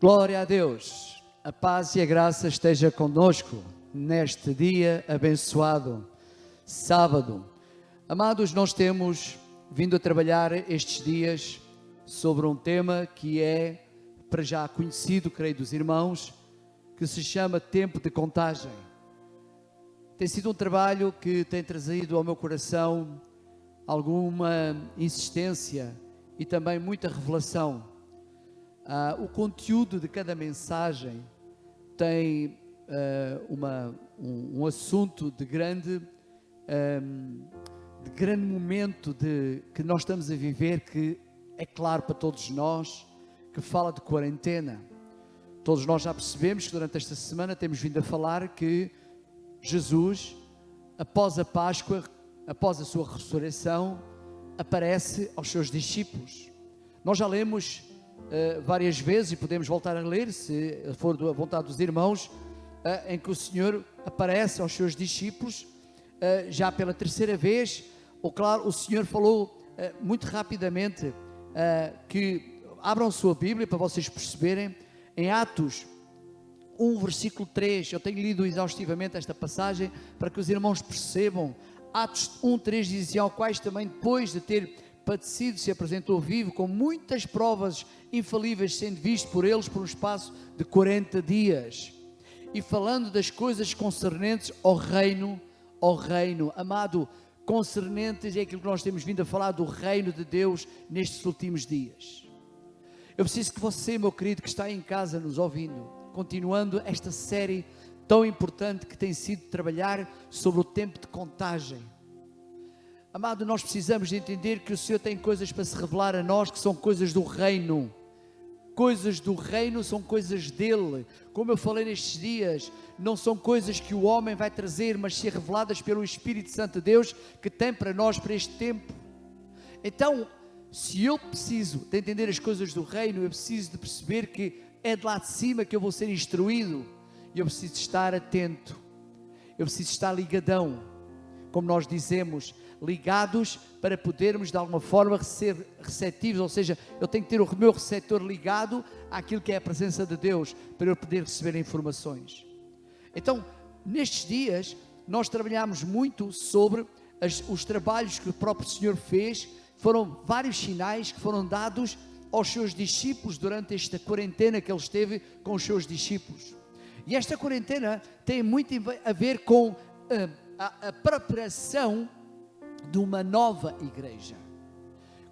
Glória a Deus, a paz e a graça esteja conosco neste dia abençoado, sábado. Amados, nós temos vindo a trabalhar estes dias sobre um tema que é, para já conhecido, creio, dos irmãos, que se chama tempo de contagem. Tem sido um trabalho que tem trazido ao meu coração alguma insistência e também muita revelação. O conteúdo de cada mensagem tem um assunto de grande momento que nós estamos a viver, que é claro para todos nós, que fala de quarentena. Todos nós já percebemos que durante esta semana temos vindo a falar que Jesus, após a Páscoa, após a sua ressurreição, aparece aos seus discípulos. Nós já lemos várias vezes, e podemos voltar a ler, se for da vontade dos irmãos, em que o Senhor aparece aos seus discípulos, já pela terceira vez. Claro, o Senhor falou muito rapidamente, que abram sua Bíblia para vocês perceberem, em Atos 1, versículo 3, eu tenho lido exaustivamente esta passagem, para que os irmãos percebam. Atos 1, 3 dizia: ao quais também, depois de ter padecido, se apresentou vivo, com muitas provas infalíveis, sendo visto por eles por um espaço de 40 dias, e falando das coisas concernentes ao reino. Amado, concernentes é aquilo que nós temos vindo a falar do reino de Deus nestes últimos dias. Eu preciso que você, meu querido, que está em casa nos ouvindo, continuando esta série tão importante que tem sido trabalhar sobre o tempo de contagem. Amado, nós precisamos de entender que o Senhor tem coisas para se revelar a nós, que são coisas do reino. Coisas do reino são coisas dele. Como eu falei nestes dias, não são coisas que o homem vai trazer, mas ser reveladas pelo Espírito Santo de Deus, que tem para nós, para este tempo. Então, se eu preciso de entender as coisas do reino, eu preciso de perceber que é de lá de cima que eu vou ser instruído, e eu preciso estar atento, eu preciso estar ligadão, como nós dizemos, ligados, para podermos de alguma forma ser receptivos. Ou seja, eu tenho que ter o meu receptor ligado àquilo que é a presença de Deus, para eu poder receber informações. Então, nestes dias, nós trabalhamos muito sobre os trabalhos que o próprio Senhor fez. Foram vários sinais que foram dados aos seus discípulos durante esta quarentena que ele esteve com os seus discípulos. E esta quarentena tem muito a ver com a preparação de uma nova igreja.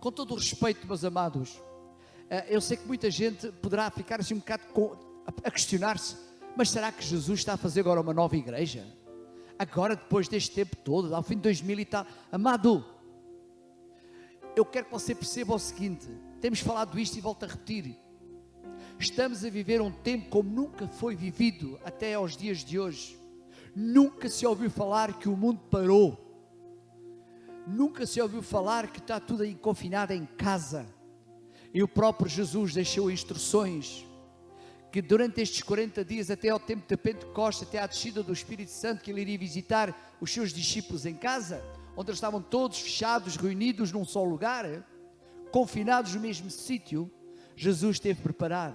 Com todo o respeito, meus amados, eu sei que muita gente poderá ficar assim um bocado a questionar-se: mas será que Jesus está a fazer agora uma nova igreja? Agora, depois deste tempo todo, ao fim de 2000 e tal. Amado, eu quero que você perceba o seguinte: temos falado isto e volto a repetir. Estamos a viver um tempo como nunca foi vivido até aos dias de hoje. Nunca se ouviu falar que o mundo parou. Nunca se ouviu falar que está tudo aí confinado em casa. E o próprio Jesus deixou instruções que durante estes 40 dias, até ao tempo de Pentecostes, até à descida do Espírito Santo, que ele iria visitar os seus discípulos em casa, onde eles estavam todos fechados, reunidos num só lugar, confinados no mesmo sítio. Jesus teve que preparar,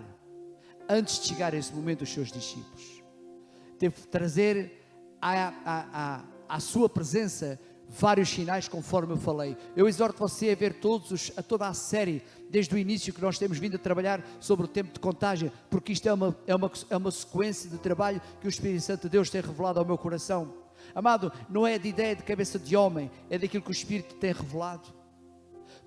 antes de chegar a esse momento, os seus discípulos. Teve que trazer à sua presença vários sinais, conforme eu falei. Eu exorto você a ver toda a série, desde o início, que nós temos vindo a trabalhar sobre o tempo de contagem, porque isto é uma sequência de trabalho que o Espírito Santo de Deus tem revelado ao meu coração. Amado, não é de ideia de cabeça de homem, é daquilo que o Espírito tem revelado.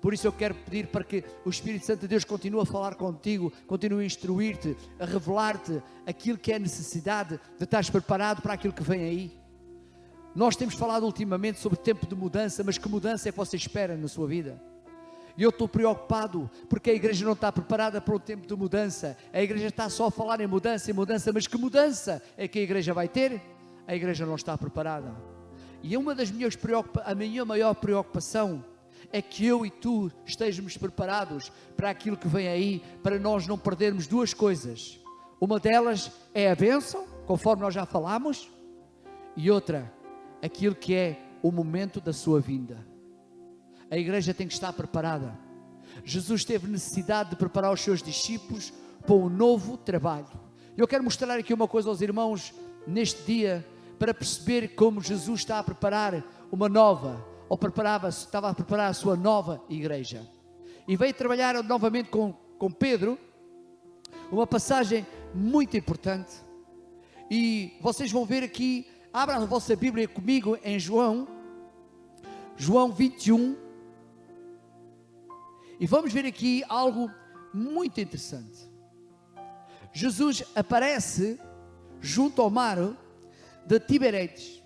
Por isso eu quero pedir para que o Espírito Santo de Deus continue a falar contigo, continue a instruir-te, a revelar-te aquilo que é necessidade de estares preparado para aquilo que vem aí. Nós temos falado ultimamente sobre tempo de mudança, mas que mudança é que você espera na sua vida? E eu estou preocupado porque a igreja não está preparada para o tempo de mudança. A igreja está só a falar em mudança, mas que mudança é que a igreja vai ter? A igreja não está preparada. E a minha maior preocupação é que eu e tu estejamos preparados para aquilo que vem aí, para nós não perdermos duas coisas. Uma delas é a bênção, conforme nós já falámos, e outra, aquilo que é o momento da sua vinda. A igreja tem que estar preparada. Jesus teve necessidade de preparar os seus discípulos para um novo trabalho. Eu quero mostrar aqui uma coisa aos irmãos neste dia, para perceber como Jesus está a preparar uma nova, ou estava a preparar a sua nova igreja. E veio trabalhar novamente com Pedro, uma passagem muito importante. E vocês vão ver aqui, abram a vossa Bíblia comigo em João 21. E vamos ver aqui algo muito interessante. Jesus aparece junto ao mar de Tiberíades.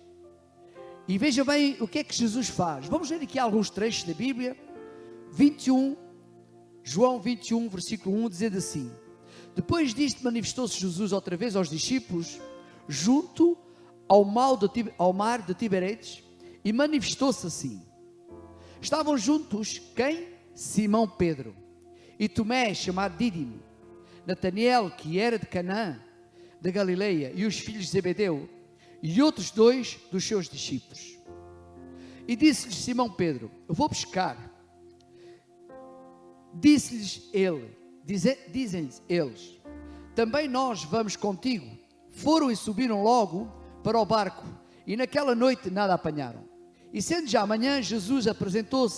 E veja bem o que é que Jesus faz. Vamos ver aqui alguns trechos da Bíblia. João 21, versículo 1, dizendo assim: depois disto manifestou-se Jesus outra vez aos discípulos, junto ao mar de Tiberíades, e manifestou-se assim. Estavam juntos quem? Simão Pedro, e Tomé, chamado Dídimo, Nataniel, que era de Canaã, da Galileia, e os filhos de Zebedeu, e outros dois dos seus discípulos. E disse-lhes Simão Pedro: eu vou pescar. Dizem-lhes eles: também nós vamos contigo. Foram e subiram logo para o barco, e naquela noite nada apanharam. E sendo já amanhã, Jesus apresentou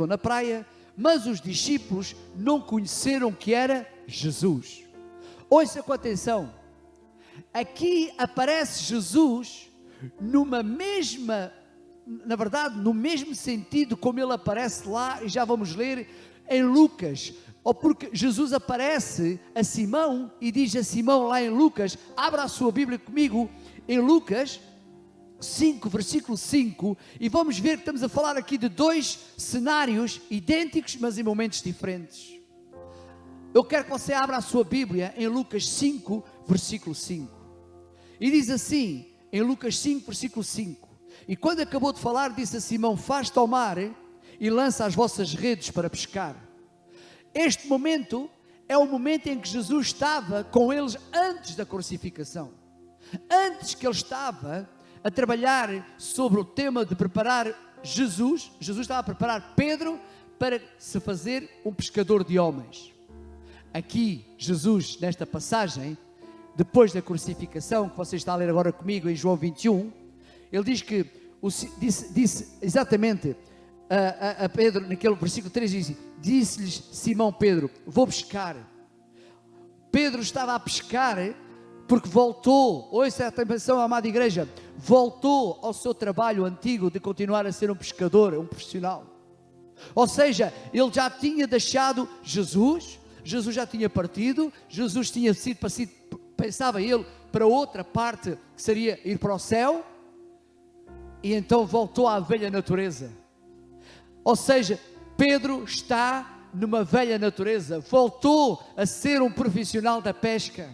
na praia, mas os discípulos não conheceram que era Jesus. Ouça com atenção. Aqui aparece Jesus no mesmo sentido como ele aparece lá, e já vamos ler em Lucas, ou porque Jesus aparece a Simão e diz a Simão lá em Lucas, abra a sua Bíblia comigo, em Lucas 5, versículo 5, e vamos ver que estamos a falar aqui de dois cenários idênticos, mas em momentos diferentes. Eu quero que você abra a sua Bíblia em Lucas 5, versículo 5. E diz assim, em Lucas 5, versículo 5: e quando acabou de falar, disse a Simão: faz-te ao mar e lança as vossas redes para pescar. Este momento é o momento em que Jesus estava com eles antes da crucificação. Antes que ele estava a trabalhar sobre o tema de preparar Jesus estava a preparar Pedro para se fazer um pescador de homens. Aqui, Jesus, nesta passagem, depois da crucificação, que você está a ler agora comigo em João 21, ele diz que, disse exatamente a Pedro, naquele versículo 3, disse-lhes Simão Pedro: vou pescar. Pedro estava a pescar porque voltou, ouça a atenção, amada igreja, voltou ao seu trabalho antigo de continuar a ser um pescador, um profissional. Ou seja, ele já tinha deixado Jesus já tinha partido, Jesus tinha sido, pensava ele, para outra parte, que seria ir para o céu, e então voltou à velha natureza. Ou seja, Pedro está numa velha natureza, voltou a ser um profissional da pesca.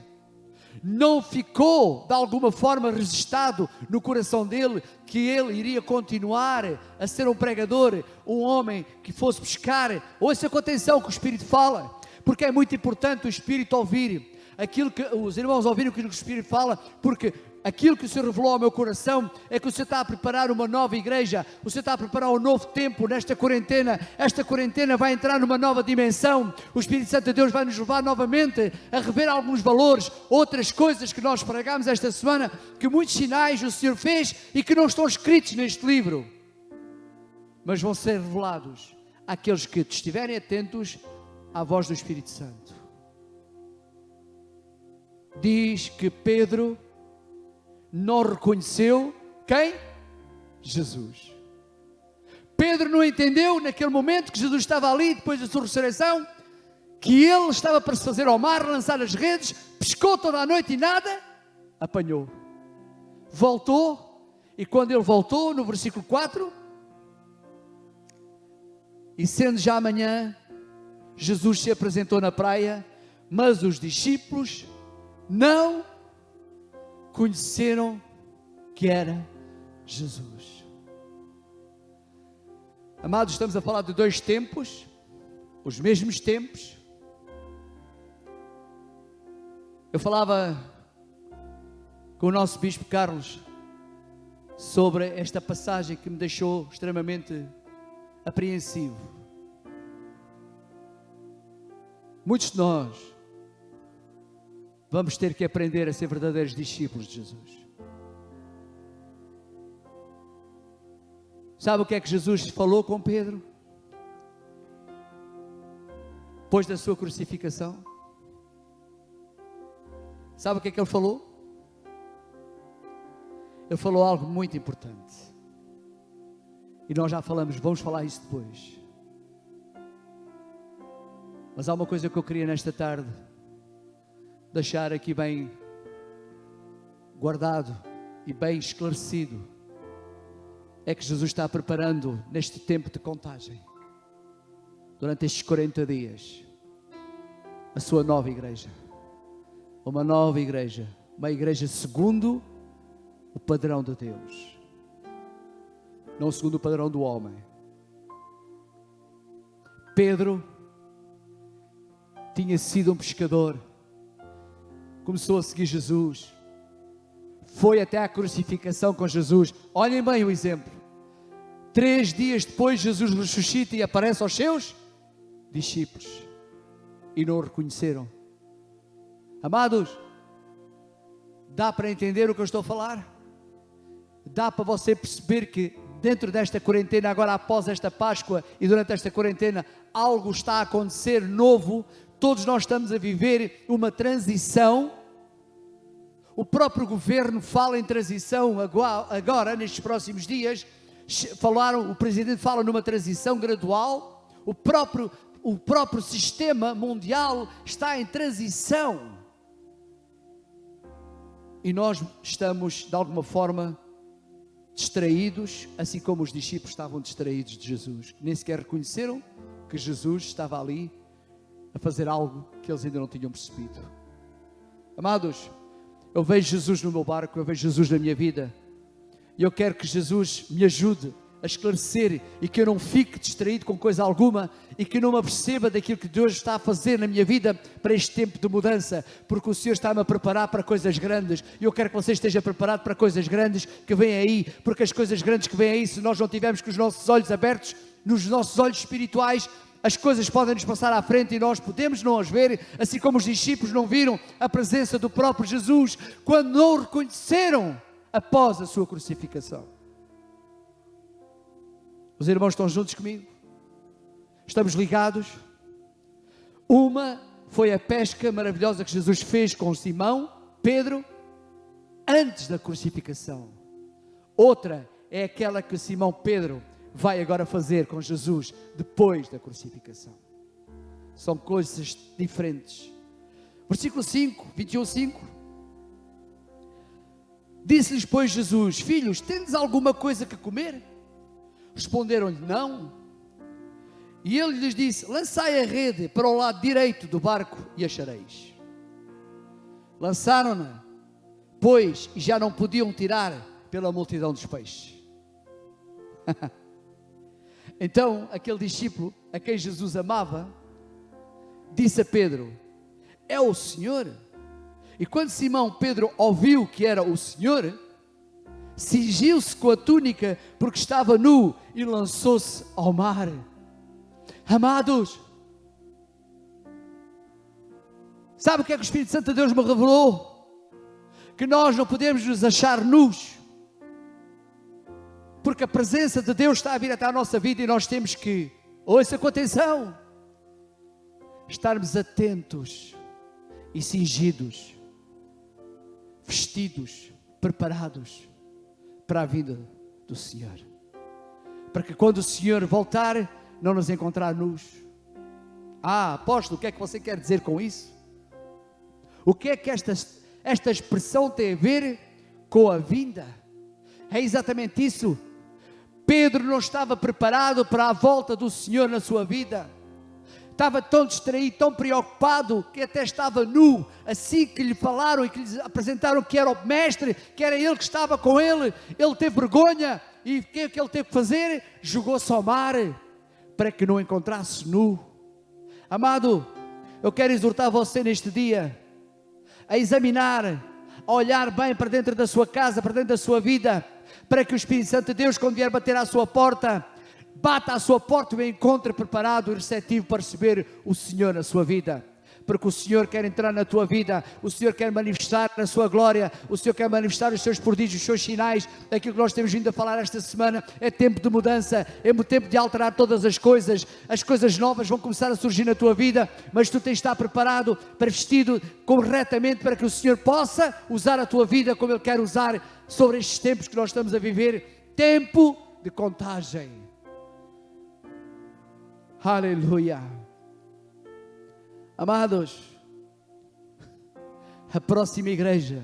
Não ficou de alguma forma registado no coração dele que ele iria continuar a ser um pregador, um homem que fosse pescar. Ouça com atenção que o Espírito fala, porque é muito importante o Espírito ouvir aquilo que os irmãos ouviram, aquilo que o Espírito fala, porque aquilo que o Senhor revelou ao meu coração é que o Senhor está a preparar uma nova igreja, o Senhor está a preparar um novo tempo nesta quarentena. Esta quarentena vai entrar numa nova dimensão. O Espírito Santo de Deus vai nos levar novamente a rever alguns valores, outras coisas que nós pregámos esta semana, que muitos sinais o Senhor fez e que não estão escritos neste livro, mas vão ser revelados àqueles que estiverem atentos à voz do Espírito Santo. Diz que Pedro não reconheceu quem? Jesus. Pedro não entendeu naquele momento que Jesus estava ali depois da sua ressurreição, que ele estava para se fazer ao mar, lançar as redes, pescou toda a noite e nada apanhou. Voltou, e quando ele voltou, no versículo 4, e sendo já amanhã, Jesus se apresentou na praia, mas os discípulos não conheceram que era Jesus. Amados, estamos a falar de dois tempos, os mesmos tempos. Eu falava com o nosso Bispo Carlos sobre esta passagem que me deixou extremamente apreensivo. Muitos de nós vamos ter que aprender a ser verdadeiros discípulos de Jesus. Sabe o que é que Jesus falou com Pedro? Depois da sua crucificação? Sabe o que é que ele falou? Ele falou algo muito importante. E nós já falamos, vamos falar isso depois. Mas há uma coisa que eu queria nesta tarde deixar aqui bem guardado e bem esclarecido. É que Jesus está preparando neste tempo de contagem, durante estes 40 dias, a sua nova igreja. Uma nova igreja, uma igreja segundo o padrão de Deus, não segundo o padrão do homem. Pedro tinha sido um pescador, começou a seguir Jesus, foi até à crucificação com Jesus. Olhem bem o exemplo. 3 dias depois Jesus ressuscita e aparece aos seus discípulos e não o reconheceram. Amados, dá para entender o que eu estou a falar? Dá para você perceber que dentro desta quarentena, agora após esta Páscoa e durante esta quarentena, algo está a acontecer novo. Todos nós estamos a viver uma transição. O próprio governo fala em transição agora, nestes próximos dias. O presidente fala numa transição gradual. O próprio sistema mundial está em transição. E nós estamos, de alguma forma, distraídos, assim como os discípulos estavam distraídos de Jesus. Nem sequer reconheceram que Jesus estava ali a fazer algo que eles ainda não tinham percebido. Amados, eu vejo Jesus no meu barco, eu vejo Jesus na minha vida, e eu quero que Jesus me ajude a esclarecer e que eu não fique distraído com coisa alguma e que não me aperceba daquilo que Deus está a fazer na minha vida para este tempo de mudança, porque o Senhor está-me a preparar para coisas grandes e eu quero que você esteja preparado para coisas grandes que vêm aí, porque as coisas grandes que vêm aí, se nós não tivermos com os nossos olhos abertos, nos nossos olhos espirituais, as coisas podem nos passar à frente e nós podemos não as ver, assim como os discípulos não viram a presença do próprio Jesus quando não o reconheceram após a sua crucificação. Os irmãos estão juntos comigo? Estamos ligados? Uma foi a pesca maravilhosa que Jesus fez com Simão, Pedro, antes da crucificação. Outra é aquela que Simão Pedro vai agora fazer com Jesus depois da crucificação. São coisas diferentes. Versículo 5, 21:5. Disse-lhes, pois, Jesus: filhos, tendes alguma coisa que comer? Responderam-lhe, não. E ele lhes disse: lançai a rede para o lado direito do barco e achareis. Lançaram-na, pois, e já não podiam tirar pela multidão dos peixes. Então, aquele discípulo a quem Jesus amava, disse a Pedro: é o Senhor? E quando Simão Pedro ouviu que era o Senhor, cingiu-se com a túnica porque estava nu e lançou-se ao mar. Amados, sabe o que é que o Espírito Santo de Deus me revelou? Que nós não podemos nos achar nus, porque a presença de Deus está a vir até a nossa vida e nós temos que, ouça com atenção, estarmos atentos e cingidos, vestidos, preparados para a vinda do Senhor, para que quando o Senhor voltar, não nos encontrar nus. Apóstolo, o que é que você quer dizer com isso? O que é que esta expressão tem a ver com a vinda? É exatamente isso. Pedro não estava preparado para a volta do Senhor na sua vida. Estava tão distraído, tão preocupado, que até estava nu. Assim que lhe falaram e que lhe apresentaram que era o mestre, que era ele que estava com ele, ele teve vergonha. E o que é que ele teve que fazer? Jogou-se ao mar, para que não encontrasse nu. Amado, eu quero exortar você neste dia, a examinar, a olhar bem para dentro da sua casa, para dentro da sua vida, para que o Espírito Santo de Deus, quando vier bater à sua porta, bata à sua porta e o encontre preparado e receptivo para receber o Senhor na sua vida, porque o Senhor quer entrar na tua vida, o Senhor quer manifestar a sua glória, o Senhor quer manifestar os seus prodígios, os seus sinais. Aquilo que nós temos vindo a falar esta semana é tempo de mudança, é tempo de alterar todas as coisas novas vão começar a surgir na tua vida, mas tu tens de estar preparado, para vestido corretamente, para que o Senhor possa usar a tua vida como Ele quer usar sobre estes tempos que nós estamos a viver, tempo de contagem. Aleluia. Amados, a próxima igreja,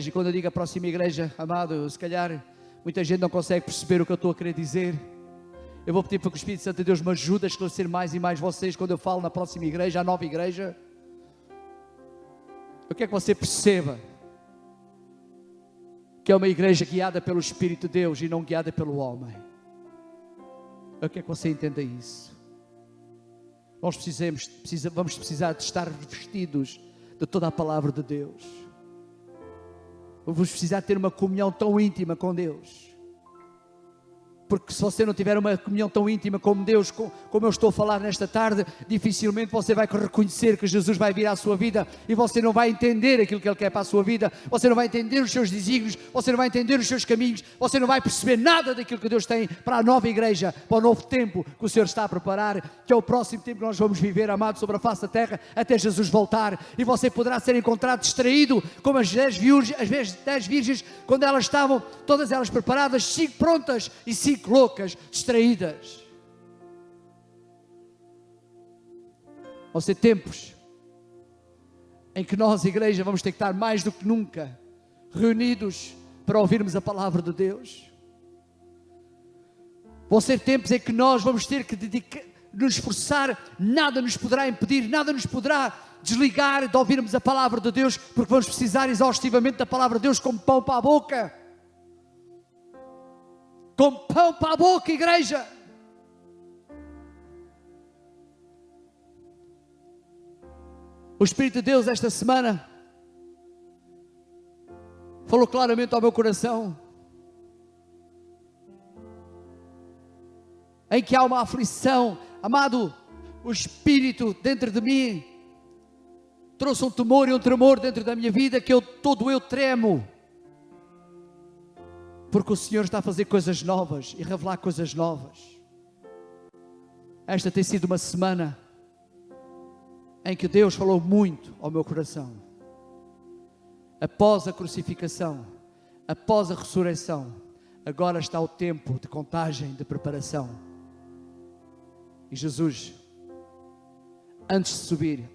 e quando eu digo a próxima igreja, amado, se calhar muita gente não consegue perceber o que eu estou a querer dizer. Eu vou pedir para que o Espírito Santo de Deus me ajude a esclarecer mais e mais vocês quando eu falo na próxima igreja, a nova igreja. Eu quero que você perceba que é uma igreja guiada pelo Espírito de Deus e não guiada pelo homem. Eu quero que você entenda isso. Nós vamos precisar de estar vestidos de toda a palavra de Deus. Vamos precisar ter uma comunhão tão íntima com Deus. Porque se você não tiver uma comunhão tão íntima com Deus, como eu estou a falar nesta tarde, dificilmente você vai reconhecer que Jesus vai vir à sua vida e você não vai entender aquilo que Ele quer para a sua vida, você não vai entender os seus desígnios, você não vai entender os seus caminhos, você não vai perceber nada daquilo que Deus tem para a nova igreja, para o novo tempo que o Senhor está a preparar, que é o próximo tempo que nós vamos viver, amado, sobre a face da terra, até Jesus voltar. E você poderá ser encontrado distraído, como as 10 virgens, quando elas estavam, todas elas preparadas, 5 prontas e 5 loucas, distraídas. Vão ser tempos em que nós, igreja, vamos ter que estar mais do que nunca reunidos para ouvirmos a palavra de Deus. Vão ser tempos em que nós vamos ter que nos esforçar, nada nos poderá impedir, nada nos poderá desligar de ouvirmos a palavra de Deus, porque vamos precisar exaustivamente da palavra de Deus como pão para a boca. Com pão para a boca, igreja. O Espírito de Deus esta semana falou claramente ao meu coração, em que há uma aflição. Amado, o Espírito dentro de mim trouxe um temor e um tremor dentro da minha vida, que todo eu tremo. Porque o Senhor está a fazer coisas novas e revelar coisas novas. Esta tem sido uma semana em que Deus falou muito ao meu coração. Após a crucificação, após a ressurreição, agora está o tempo de contagem, de preparação. E Jesus, antes de subir,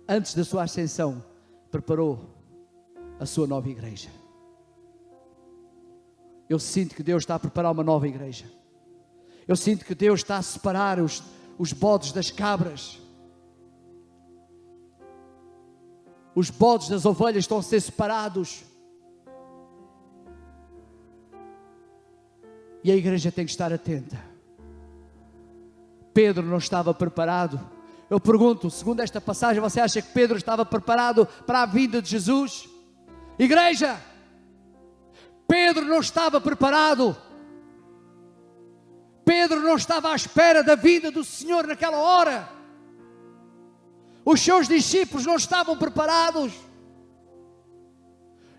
antes da sua ascensão, preparou a sua nova igreja. Eu sinto que Deus está a preparar uma nova igreja. Eu sinto que Deus está a separar os bodes das cabras. Os bodes das ovelhas estão a ser separados. E a igreja tem que estar atenta. Pedro não estava preparado. Eu pergunto, segundo esta passagem, você acha que Pedro estava preparado para a vinda de Jesus? Igreja! Pedro não estava preparado. Pedro não estava à espera da vinda do Senhor naquela hora. Os seus discípulos não estavam preparados.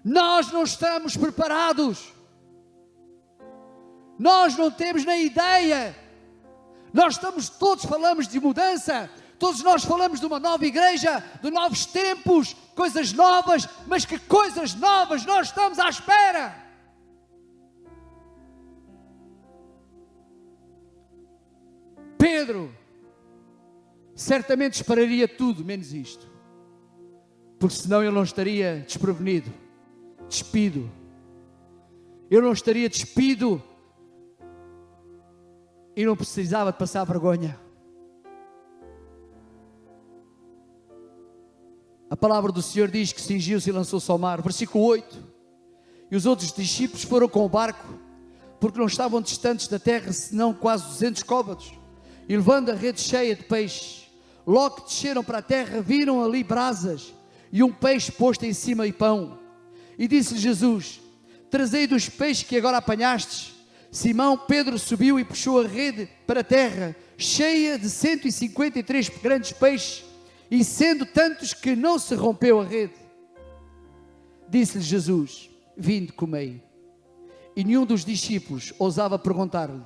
Nós não estamos preparados. Nós não temos nem ideia. Todos falamos de mudança. Todos nós falamos de uma nova igreja, de novos tempos, coisas novas. Mas que coisas novas nós estamos à espera? Pedro certamente esperaria tudo menos isto, porque senão ele não estaria desprevenido, despido. Eu não estaria despido e não precisava de passar vergonha. A palavra do Senhor diz que cingiu-se e lançou-se ao mar. Versículo 8. E os outros discípulos foram com o barco, porque não estavam distantes da terra, senão quase 200 côvados. E levando a rede cheia de peixes, logo que desceram para a terra, viram ali brasas e um peixe posto em cima e pão. E disse-lhe Jesus: trazei dos peixes que agora apanhastes. Simão Pedro subiu e puxou a rede para a terra, cheia de 153 grandes peixes, e sendo tantos que não se rompeu a rede. Disse-lhe Jesus: vinde, comei. E nenhum dos discípulos ousava perguntar-lhe: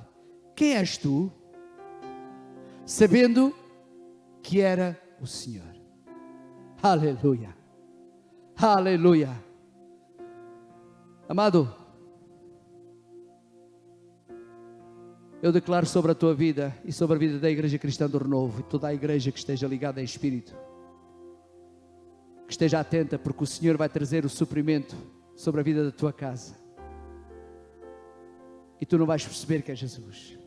quem és tu? Sabendo que era o Senhor. Aleluia, aleluia. Amado, eu declaro sobre a tua vida e sobre a vida da Igreja Cristã do Renovo e toda a igreja que esteja ligada em espírito, que esteja atenta, porque o Senhor vai trazer o suprimento sobre a vida da tua casa, e tu não vais perceber que é Jesus,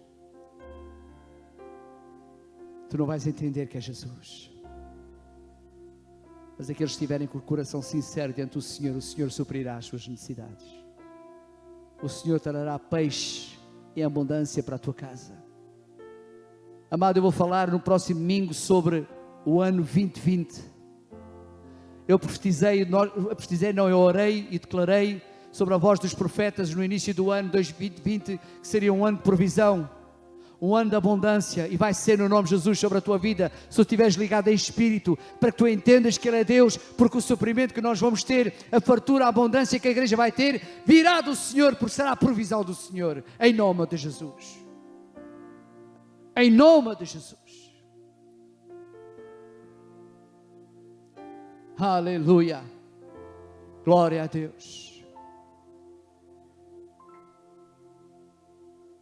tu não vais entender que é Jesus, mas aqueles que estiverem com o coração sincero diante do Senhor, o Senhor suprirá as suas necessidades. O Senhor trará peixe em abundância para a tua casa. Amado, eu vou falar no próximo domingo sobre o ano 2020. Eu eu orei e declarei sobre a voz dos profetas no início do ano 2020 que seria um ano de provisão, um ano de abundância, e vai ser no nome de Jesus sobre a tua vida, se tu estiveres ligado em espírito, para que tu entendas que Ele é Deus, porque o suprimento que nós vamos ter, a fartura, a abundância que a igreja vai ter, virá do Senhor, porque será a provisão do Senhor, em nome de Jesus. Em nome de Jesus. Aleluia. Glória a Deus.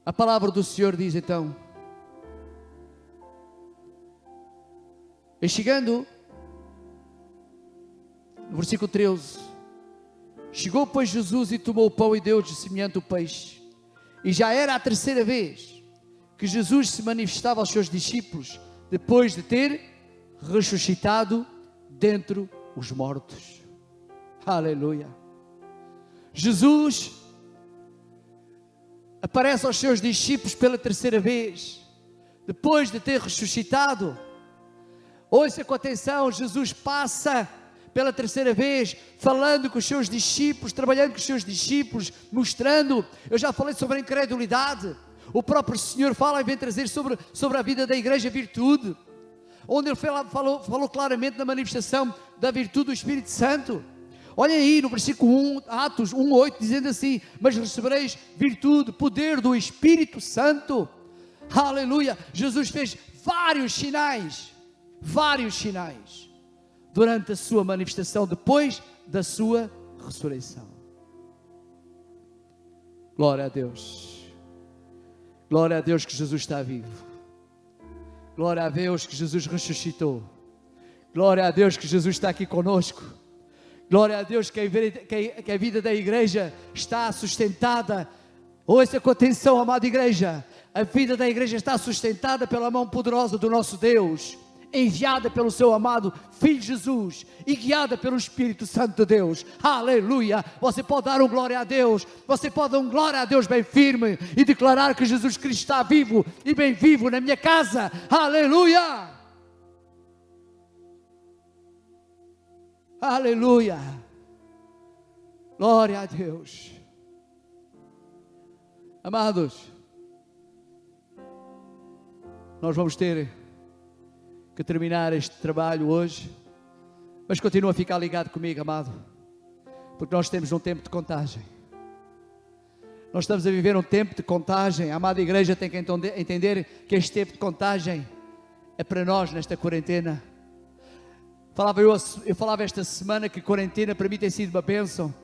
A palavra do Senhor diz então: e chegando, no versículo 13, chegou pois Jesus e tomou o pão e deu-lhes semelhante o peixe. E já era a terceira vez que Jesus se manifestava aos seus discípulos, depois de ter ressuscitado dentre os mortos. Aleluia. Jesus aparece aos seus discípulos pela terceira vez, depois de ter ressuscitado. Ouça com atenção, Jesus passa pela terceira vez, falando com os seus discípulos, trabalhando com os seus discípulos, mostrando. Eu já falei sobre a incredulidade. O próprio Senhor fala e vem trazer sobre a vida da igreja virtude, onde Ele falou claramente na manifestação da virtude do Espírito Santo. Olhem aí no versículo 1, Atos 1:8, dizendo assim: mas recebereis virtude, poder do Espírito Santo. Aleluia. Jesus fez vários sinais durante a sua manifestação, depois da sua ressurreição. Glória a Deus. Glória a Deus que Jesus está vivo. Glória a Deus que Jesus ressuscitou. Glória a Deus que Jesus está aqui conosco. Glória a Deus que a vida da igreja está sustentada. Ouça com atenção, amada igreja. A vida da igreja está sustentada pela mão poderosa do nosso Deus, enviada pelo seu amado Filho Jesus e guiada pelo Espírito Santo de Deus. Aleluia. Você pode dar um glória a Deus. Você pode dar um glória a Deus bem firme e declarar que Jesus Cristo está vivo e bem vivo na minha casa. Aleluia. Aleluia. Glória a Deus. Amados, nós vamos ter que terminar este trabalho hoje, mas continua a ficar ligado comigo, amado, porque nós temos um tempo de contagem. Nós estamos a viver um tempo de contagem. A amada igreja tem que entender que este tempo de contagem é para nós nesta quarentena. Eu falava esta semana que a quarentena para mim tem sido uma bênção.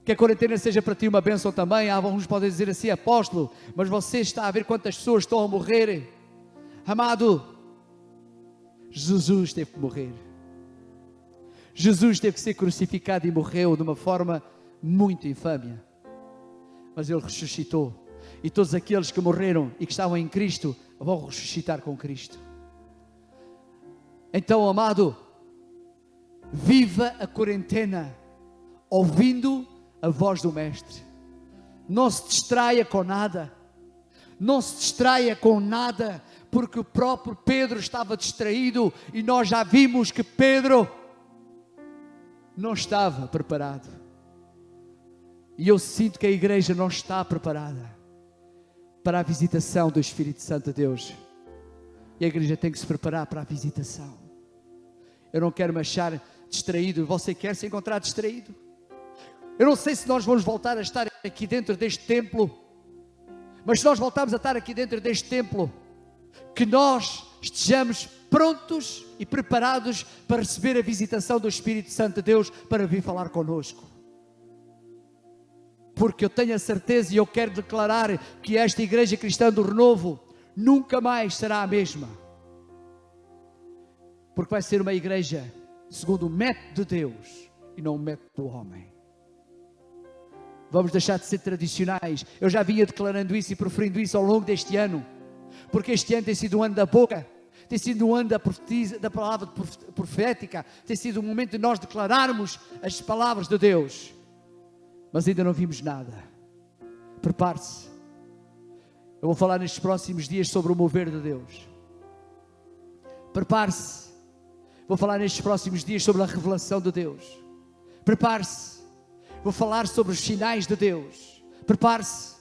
Que a quarentena seja para ti uma bênção também. Alguns podem dizer assim: apóstolo, mas você está a ver quantas pessoas estão a morrer. Amado, Jesus teve que morrer. Jesus teve que ser crucificado e morreu de uma forma muito infâmia. Mas Ele ressuscitou. E todos aqueles que morreram e que estavam em Cristo vão ressuscitar com Cristo. Então, amado, viva a quarentena ouvindo a voz do Mestre. Não se distraia com nada. Não se distraia com nada, porque o próprio Pedro estava distraído e nós já vimos que Pedro não estava preparado. E eu sinto que a igreja não está preparada para a visitação do Espírito Santo de Deus E a igreja tem que se preparar para a visitação. Eu não quero me achar distraído. Você quer se encontrar distraído? Eu não sei se nós vamos voltar a estar aqui dentro deste templo, mas se nós voltarmos a estar aqui dentro deste templo, que nós estejamos prontos e preparados para receber a visitação do Espírito Santo de Deus para vir falar connosco. Porque eu tenho a certeza e eu quero declarar que esta Igreja Cristã do Renovo nunca mais será a mesma. Porque vai ser uma igreja segundo o método de Deus e não o método do homem. Vamos deixar de ser tradicionais. Eu já vinha declarando isso e proferindo isso ao longo deste ano. Porque este ano tem sido um ano da boca, tem sido um ano da palavra profética, tem sido um momento de nós declararmos as palavras de Deus. Mas ainda não vimos nada. Prepare-se. Eu vou falar nestes próximos dias sobre o mover de Deus. Prepare-se. Vou falar nestes próximos dias sobre a revelação de Deus. Prepare-se. Vou falar sobre os sinais de Deus. Prepare-se.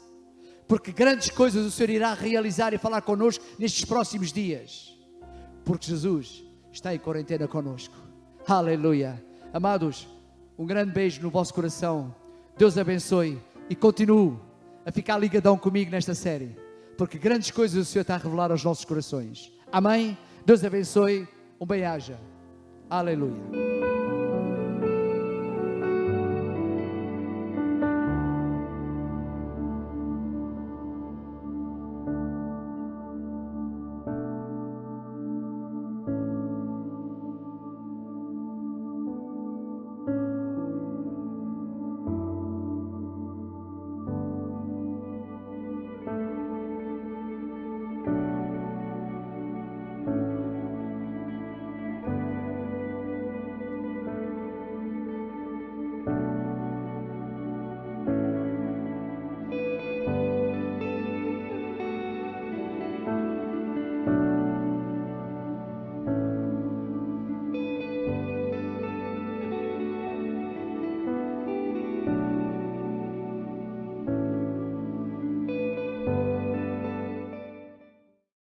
Porque grandes coisas o Senhor irá realizar e falar connosco nestes próximos dias. Porque Jesus está em quarentena connosco. Aleluia. Amados, um grande beijo no vosso coração. Deus abençoe e continue a ficar ligadão comigo nesta série. Porque grandes coisas o Senhor está a revelar aos nossos corações. Amém? Deus abençoe. Um bem-aja. Aleluia.